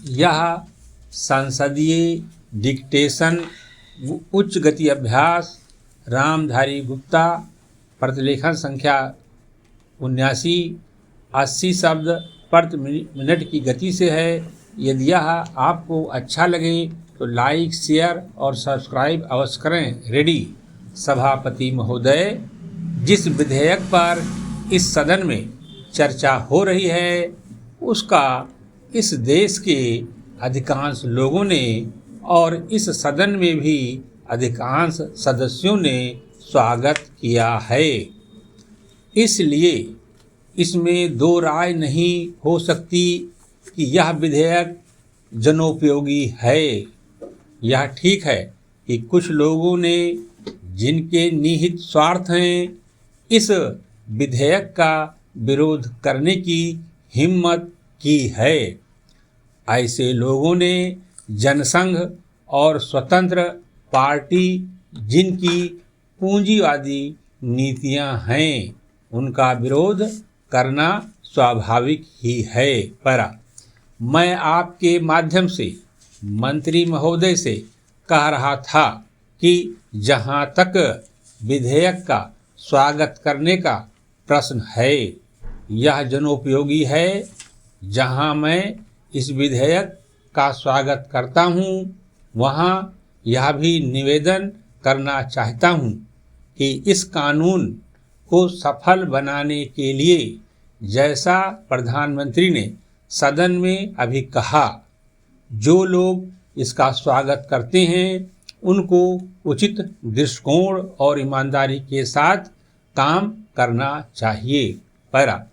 यह संसदीय डिक्टेशन उच्च गति अभ्यास रामधारी गुप्ता प्रतिलेखन संख्या 79-80 शब्द प्रति मिनट की गति से है। यदि यह आपको अच्छा लगे तो लाइक, शेयर और सब्सक्राइब अवश्य करें। रेडी। सभापति महोदय, जिस विधेयक पर इस सदन में चर्चा हो रही है उसका इस देश के अधिकांश लोगों ने और इस सदन में भी अधिकांश सदस्यों ने स्वागत किया है। इसलिए इसमें दो राय नहीं हो सकती कि यह विधेयक जनोपयोगी है। यह ठीक है कि कुछ लोगों ने, जिनके निहित स्वार्थ हैं, इस विधेयक का विरोध करने की हिम्मत की है। ऐसे लोगों ने जनसंघ और स्वतंत्र पार्टी, जिनकी पूंजीवादी नीतियां हैं, उनका विरोध करना स्वाभाविक ही है। पर मैं आपके माध्यम से मंत्री महोदय से कह रहा था कि जहां तक विधेयक का स्वागत करने का प्रश्न है, यह जनोपयोगी है। जहां मैं इस विधेयक का स्वागत करता हूं, वहां यह भी निवेदन करना चाहता हूं कि इस कानून को सफल बनाने के लिए, जैसा प्रधानमंत्री ने सदन में अभी कहा, जो लोग इसका स्वागत करते हैं उनको उचित दृष्टिकोण और ईमानदारी के साथ काम करना चाहिए। पर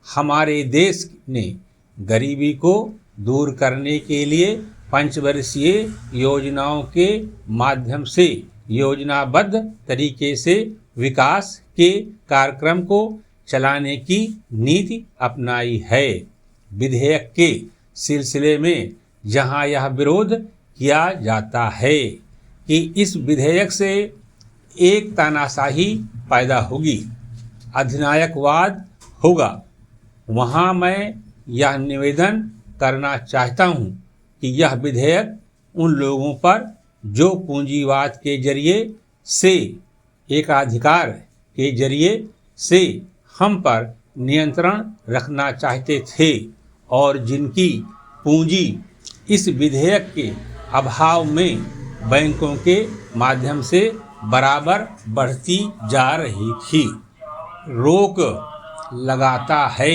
हमारे देश ने गरीबी को दूर करने के लिए पंचवर्षीय योजनाओं के माध्यम से योजनाबद्ध तरीके से विकास के कार्यक्रम को चलाने की नीति अपनाई है। विधेयक के सिलसिले में जहां यह विरोध किया जाता है कि इस विधेयक से एक तानाशाही पैदा होगी, अधिनायकवाद होगा, वहां मैं यह निवेदन करना चाहता हूं कि यह विधेयक उन लोगों पर जो पूंजीवाद के जरिए से, एकाधिकार के जरिए से हम पर नियंत्रण रखना चाहते थे और जिनकी पूंजी इस विधेयक के अभाव में बैंकों के माध्यम से बराबर बढ़ती जा रही थी, रोक लगाता है।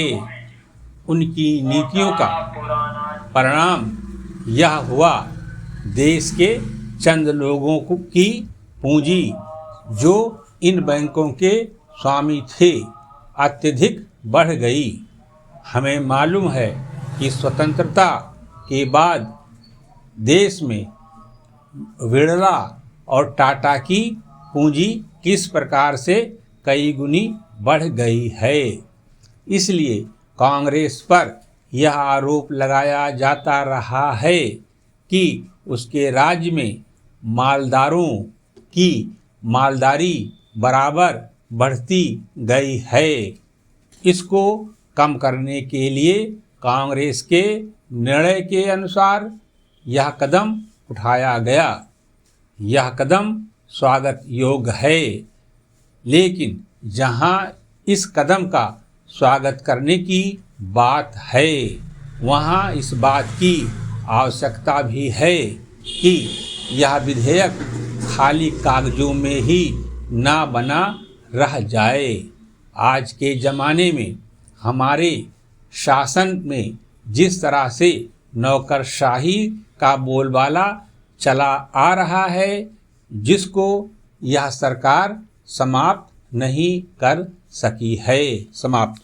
उनकी नीतियों का परिणाम यह हुआ, देश के चंद लोगों की पूंजी जो इन बैंकों के स्वामी थे अत्यधिक बढ़ गई। हमें मालूम है कि स्वतंत्रता के बाद देश में बिड़ला और टाटा की पूंजी किस प्रकार से कई गुनी बढ़ गई है। इसलिए कांग्रेस पर यह आरोप लगाया जाता रहा है कि उसके राज्य में मालदारों की मालदारी बराबर बढ़ती गई है। इसको कम करने के लिए कांग्रेस के निर्णय के अनुसार यह कदम उठाया गया। यह कदम स्वागत योग्य है, लेकिन जहां इस कदम का स्वागत करने की बात है, वहां इस बात की आवश्यकता भी है कि यह विधेयक खाली कागजों में ही ना बना रह जाए। आज के ज़माने में हमारे शासन में जिस तरह से नौकरशाही का बोलबाला चला आ रहा है, जिसको यह सरकार समाप्त नहीं कर सकी है। समाप्त।